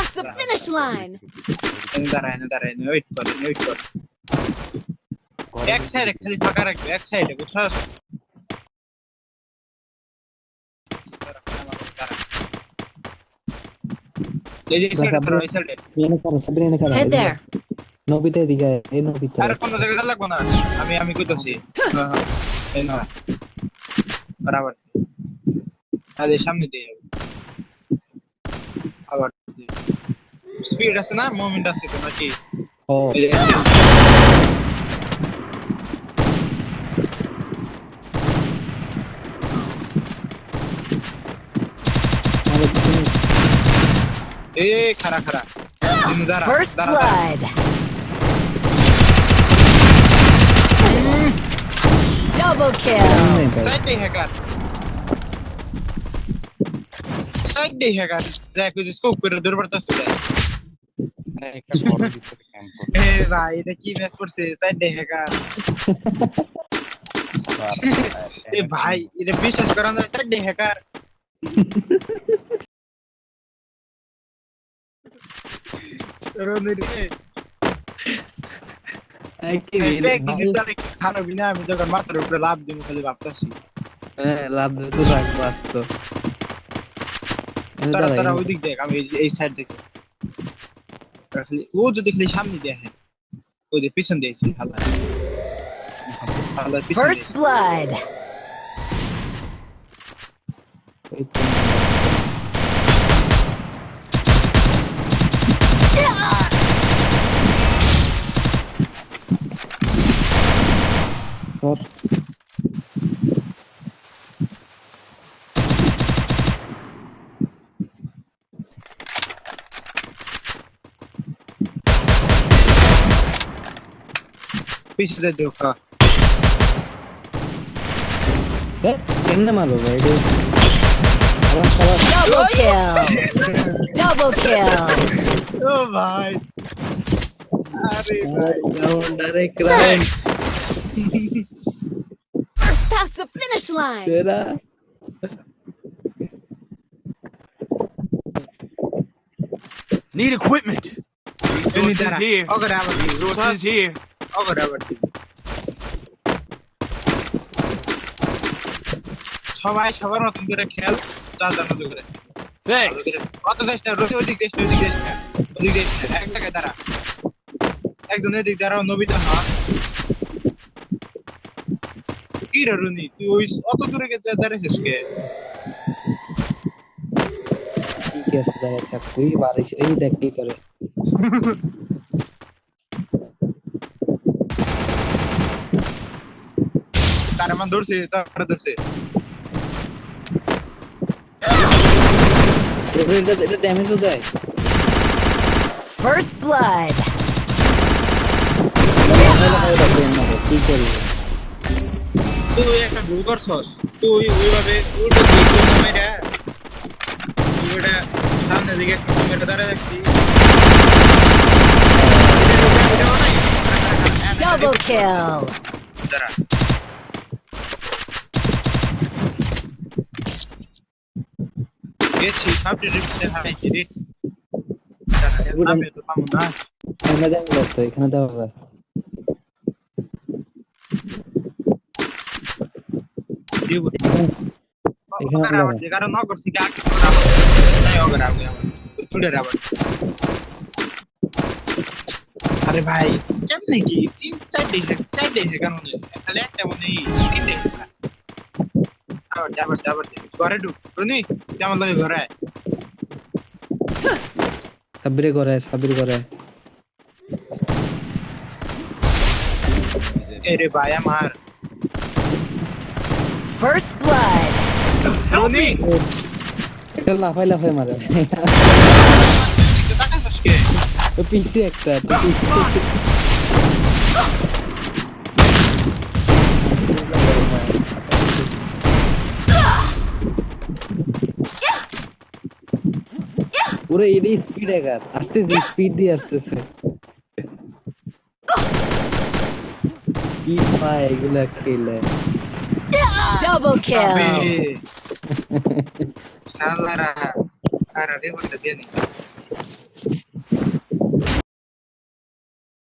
past the finish line. দাঁড়ায় wait কর এক সাইডে খালি ফাঁকা রাখবে এক সাইডে বুঝছস এই যে সাইডে ধরো এই সাইডে সাবরিনা কারা Head there. নবিতে দিকে এই নবিতে আর কোন জায়গায় লাগবো না আমি কইতাছি এই না বরাবর আরে সামনে দিয়ে আবার স্পিড আছে না মুভমেন্ট আছে তো নাকি ও এ খারা দাঁড়া First blood. Double kill. Side দে হ্যাকার দেখো যে স্কোপ করে দূরবার চাচ্ছে একটা বড় দিতে ক্যাম্প এ ভাই এটা কি ম্যাচ করছে সাইড দে হ্যাকার এ ভাই এটা বিশ্বাস করা যায় সাইড দে হ্যাকার আমি যখন মাথার উপরে লাভ দিব খালি ভাবতেছি লাভ তো রাখবো আসতো তারা ওই দিক দেখ আমি এই সাইড দেখি ও যদি খালি সামনে দিয়ে হ্যাঁ ওই যে পিছন দিয়েছি হালা First blood. पीछे दे दो का কেমনে মারো ভাই Double kill. Double kill. ओ भाई अरे भाई direct round First past the finish line. তেরা Need equipment. Resources here. अगर आवर Resources here. अगर आवर সবাই সবার মতন করে খেল চার জন মতো করে Thanks. কত যাস না রোজ ওদিক দেশ না এক জায়গায় দাঁড়া একজন এদিক দাঁড়াও নবিতা হন কি রে রুনি তুই ওই অত দূরে গিয়ে দাঁড়াইছিস কে ঠিক আছে দাঁড়াচ্ছা তুই বারিশ এই দেখ কি করে তার মান ধরছে তার ধরছে এটা ড্যামেজ তো দেয় First blood. কি করি তুই একটা ভুল করছস তুই ওইভাবে উল্টো দিকে মেরে ওটা সামনে দিকে মেরে দাঁড়া রাখছি Double kill. দাঁড়া গেছি আপনি রিপোর্টে হারাইছি রে আমি তো পাবো না এখানে দেওয়া যাচ্ছে এখানে দেওয়া যায় এখানে কারণ ন করছি কি আগে নাই ওগর আগে ছুড়ে রাবার আরে ভাই কেমনে কি 3-4 দিন কেন তাহলে একটা মনে তিন দিন আবার ঘরে ঢুক রুনি কেমন লাগে ঘরে সাবির করে এরে ভাই আমার First blood. Help me. এটা লাফাই মারে টাকা সস্কে তো পিসি একটা পুরো এডি স্পিড এগার আসতেছে স্পিড দিয়ে আসতেছে কি পায় এগুলা খেলে Double kill. আল্লাহরা আর রে বলতে দেনি